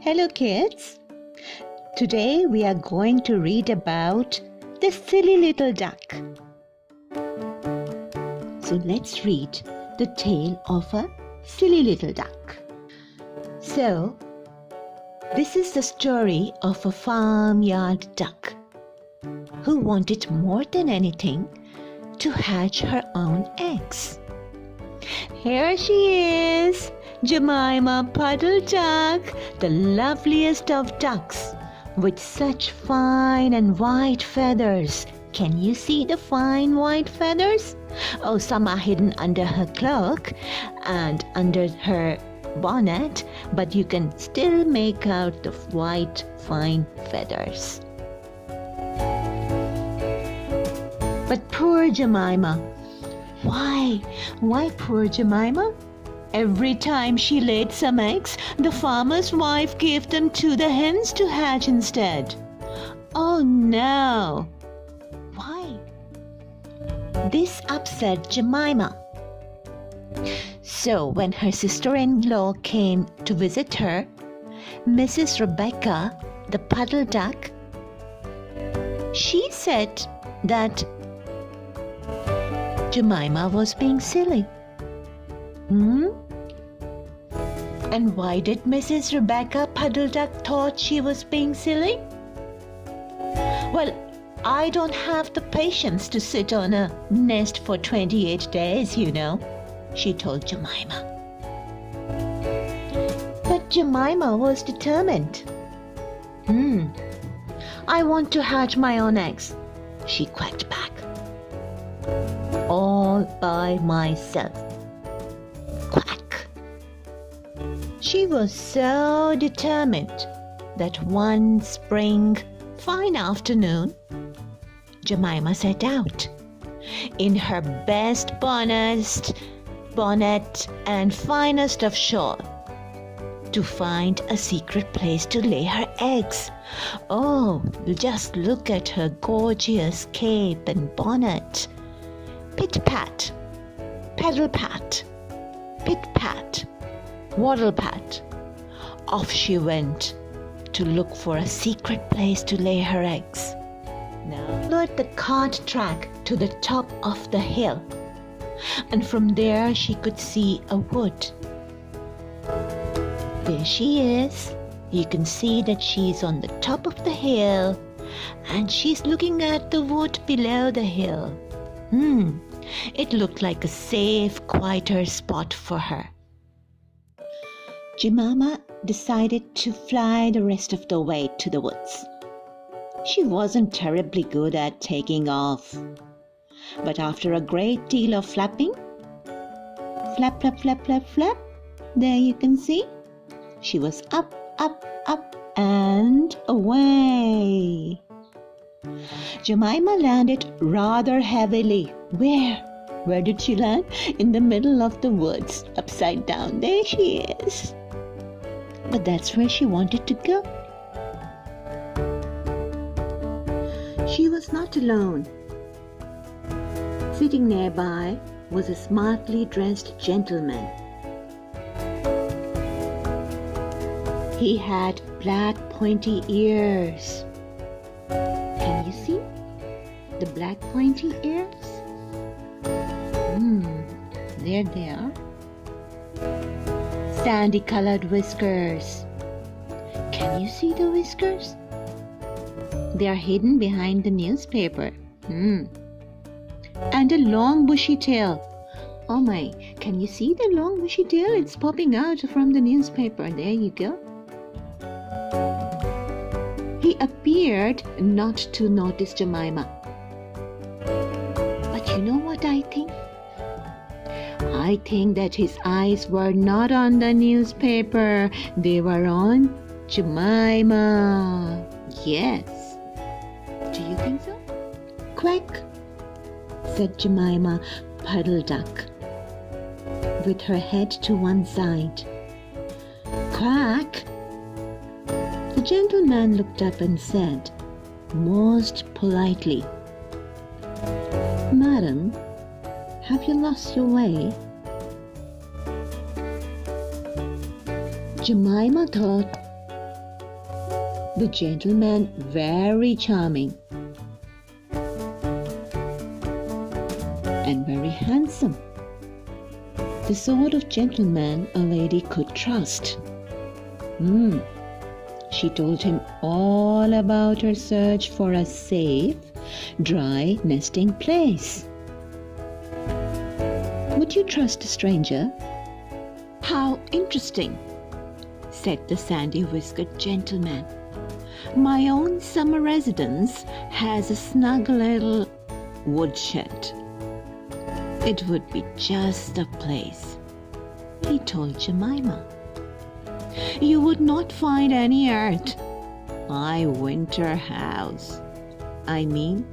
Hello kids! Today we are going to read about the silly little duck. So let's read the tale of a silly little duck. So this is the story of a farmyard duck who wanted more than anything to hatch her own eggs. Here she is, Jamima Puddleduck, the loveliest of ducks, with such fine and white feathers. Can you see the fine white feathers? Oh, some are hidden under her cloak and under her bonnet, but you can still make out the white fine feathers. But poor Jamima. Why poor Jamima? Every time she laid some eggs, the farmer's wife gave them to the hens to hatch instead. Oh no! Why? This upset Jamima. So when her sister-in-law came to visit her, Mrs. Rebecca, the puddle duck, she said that Jamima was being silly. And why did Mrs. Rebecca Puddleduck thought she was being silly? Well, I don't have the patience to sit on a nest for 28 days, you know, she told Jamima. But Jamima was determined. I want to hatch my own eggs, she quacked back. All by myself. Quack. She was so determined that one spring, fine afternoon, Jamima set out in her best bonnet and finest of shawl to find a secret place to lay her eggs. Oh, just look at her gorgeous cape and bonnet. Pit-pat, pedal-pat, pit-pat, waddle-pat. Off she went to look for a secret place to lay her eggs. Now followed the cart track to the top of the hill, and from there she could see a wood. There she is. You can see that she's on the top of the hill, and she's looking at the wood below the hill. It looked like a safe, quieter spot for her. Jamima decided to fly the rest of the way to the woods. She wasn't terribly good at taking off, but after a great deal of flapping, flap, flap, flap, flap, flap, there you can see, she was up, up, up, and away. Jamima landed rather heavily. Where did she land? In the middle of the woods, upside down. There she is. But that's where she wanted to go. She was not alone. Sitting nearby was a smartly dressed gentleman. He had black pointy ears. Can you see the black pointy ears? There they are. Sandy colored whiskers. Can you see the whiskers? They are hidden behind the newspaper. And a long bushy tail. Oh my, can you see the long bushy tail? It's popping out from the newspaper. There you go. He appeared not to notice Jamima. But you know what I think? I think that his eyes were not on the newspaper. They were on Jamima. Yes. Do you think so? Quack, said Jamima Puddleduck, with her head to one side. Quack. The gentleman looked up and said, most politely, Madam, have you lost your way? Jamima thought The gentleman very charming and very handsome. The sort of gentleman a lady could trust. She told him all about her search for a safe, dry nesting place. Would you trust a stranger? How interesting, said the sandy-whiskered gentleman. My own summer residence has a snug little woodshed. It would be just the place, he told Jamima. You would not find any earth. My winter house. I mean,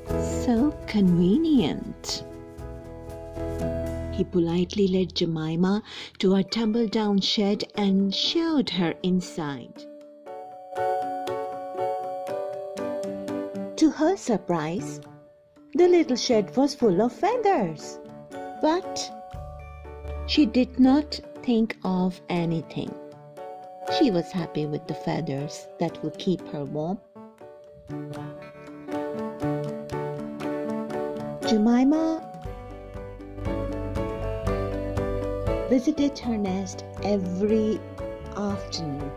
so convenient. He politely led Jamima to a tumble-down shed and showed her inside. To her surprise, the little shed was full of feathers. But she did not think of anything. She was happy with the feathers that would keep her warm. Jamima visited her nest every afternoon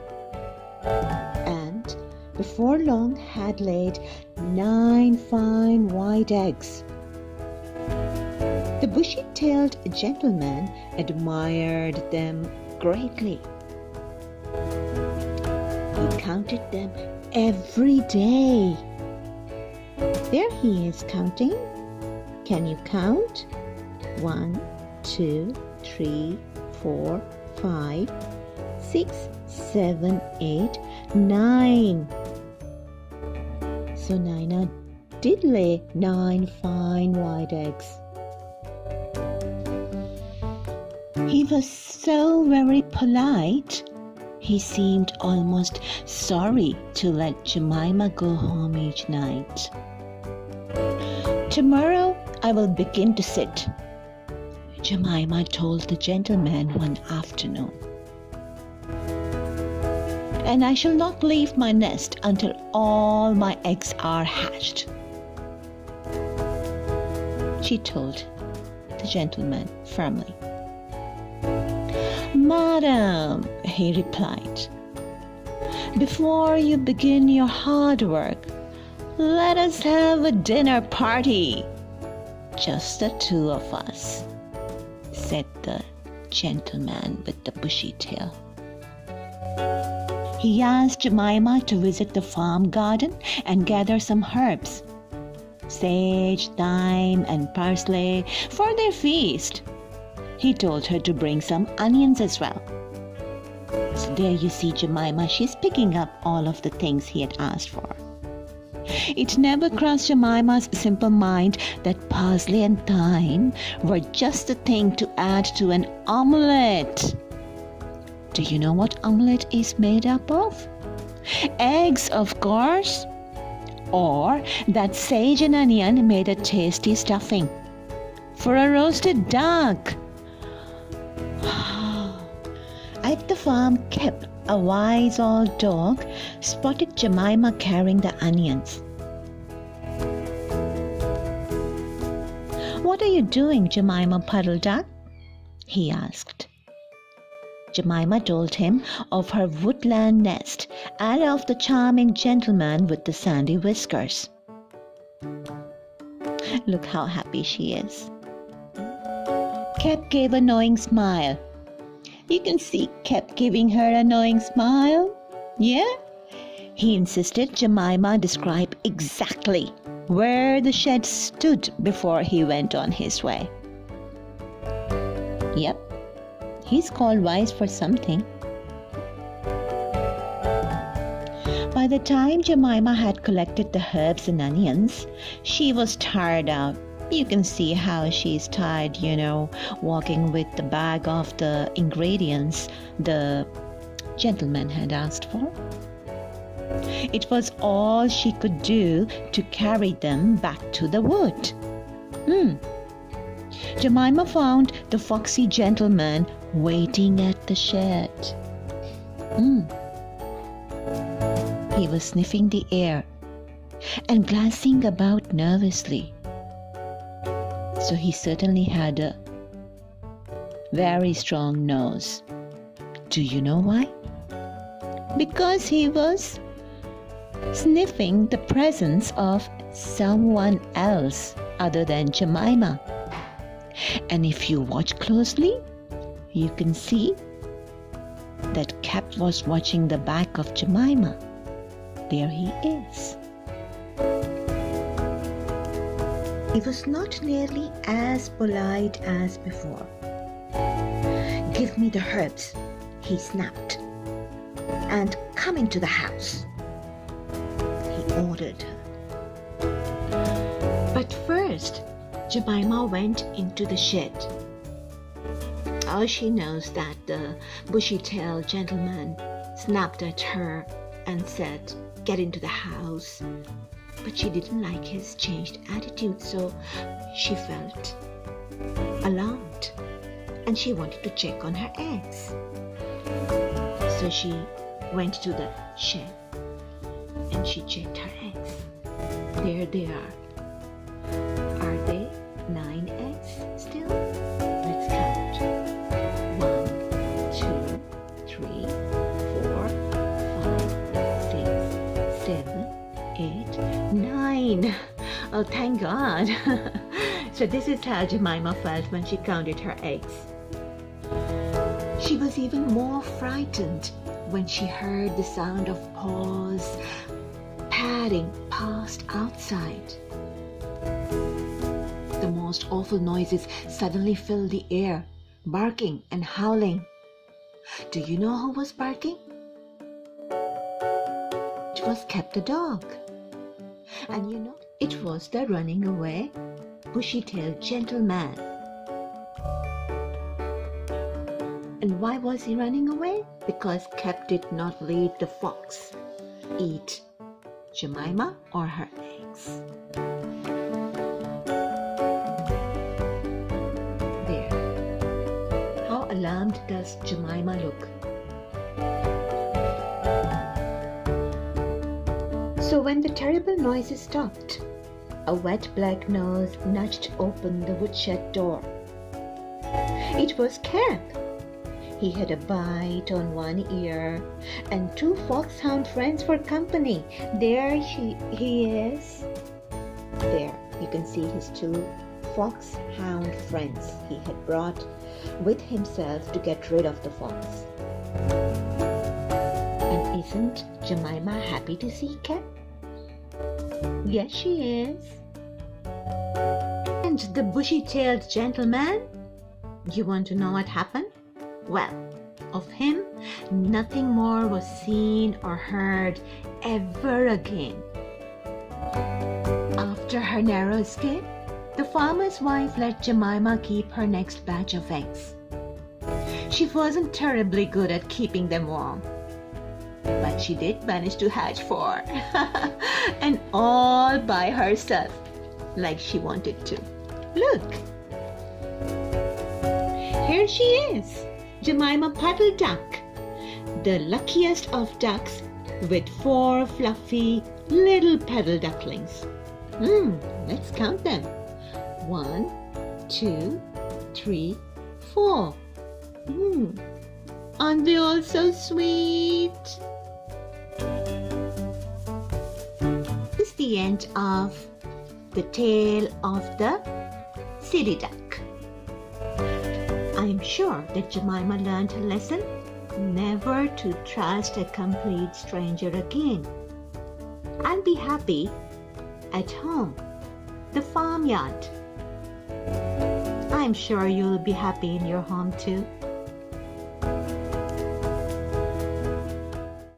and before long had laid 9 fine white eggs. The bushy-tailed gentleman admired them greatly. He counted them every day. There he is counting. Can you count? 1, 2, 3, 4, 5, 6, 7, 8, 9. So Nina did lay 9 fine white eggs. He was so very polite. He seemed almost sorry to let Jamima go home each night. Tomorrow I will begin to sit, Jamima told the gentleman one afternoon. And I shall not leave my nest until all my eggs are hatched, she told the gentleman firmly. Madam, he replied, before you begin your hard work, let us have a dinner party. Just the 2 of us, said the gentleman with the bushy tail. He asked Jamima to visit the farm garden and gather some herbs, sage, thyme, and parsley for their feast. He told her to bring some onions as well. So there you see Jamima, she's picking up all of the things he had asked for. It never crossed Jemima's simple mind that parsley and thyme were just the thing to add to an omelette. Do you know what omelette is made up of? Eggs, of course. Or that sage and onion made a tasty stuffing. For a roasted duck. At the farm kept a wise old dog spotted Jamima carrying the onions. What are you doing, Jamima Puddleduck? He asked. Jamima told him of her woodland nest and of the charming gentleman with the sandy whiskers. Look how happy she is. Kep gave a knowing smile. You can see Kep giving her a knowing smile. Yeah? He insisted Jamima describe exactly where the shed stood before he went on his way. Yep, he's called wise for something. By the time Jamima had collected the herbs and onions, she was tired out. You can see how she's tired, walking with the bag of the ingredients the gentleman had asked for. It was all she could do to carry them back to the wood. Jamima found the foxy gentleman waiting at the shed. He was sniffing the air and glancing about nervously. So he certainly had a very strong nose. Do you know why? Because he was sniffing the presence of someone else other than Jamima. And if you watch closely, you can see that Cap was watching the back of Jamima. There he is. He was not nearly as polite as before. "Give me the herbs," he snapped, "and come into the house," he ordered her. But first, Jamima went into the shed. Oh, she knows that the bushy-tailed gentleman snapped at her and said, "Get into the house." But she didn't like his changed attitude, so she felt alarmed and she wanted to check on her eggs. So she went to the shed and she checked her eggs. There they are. Are they 9 eggs still? Let's count. 1, 2, 3, 4, 5, 6, 7, 8, 9. Oh, thank God. So this is how Jamima felt when she counted her eggs. She was even more frightened when she heard the sound of paws padding past outside. The most awful noises suddenly filled the air, barking and howling. Do you know who was barking? It was Cap the dog. And you know, it was the running away, bushy-tailed gentleman. And why was he running away? Because Cap did not let the fox eat Jamima or her eggs. There. How alarmed does Jamima look? So when the terrible noises stopped, a wet black nose nudged open the woodshed door. It was Cap. He had a bite on one ear and 2 foxhound friends for company. There he is. There, you can see his 2 foxhound friends he had brought with himself to get rid of the fox. And isn't Jamima happy to see Cap? Yes, she is. And the bushy-tailed gentleman? You want to know what happened? Well, of him, nothing more was seen or heard ever again. After her narrow escape, the farmer's wife let Jamima keep her next batch of eggs. She wasn't terribly good at keeping them warm, but she did manage to hatch 4, and all by herself, like she wanted to. Look! Here she is! Jamima Puddleduck, the luckiest of ducks with 4 fluffy little petal ducklings. Let's count them. 1, 2, 3, 4. Aren't they all so sweet? This is the end of the tale of the silly duck. I am sure that Jamima learned her lesson never to trust a complete stranger again. And be happy at home, the farmyard. I'm sure you'll be happy in your home too.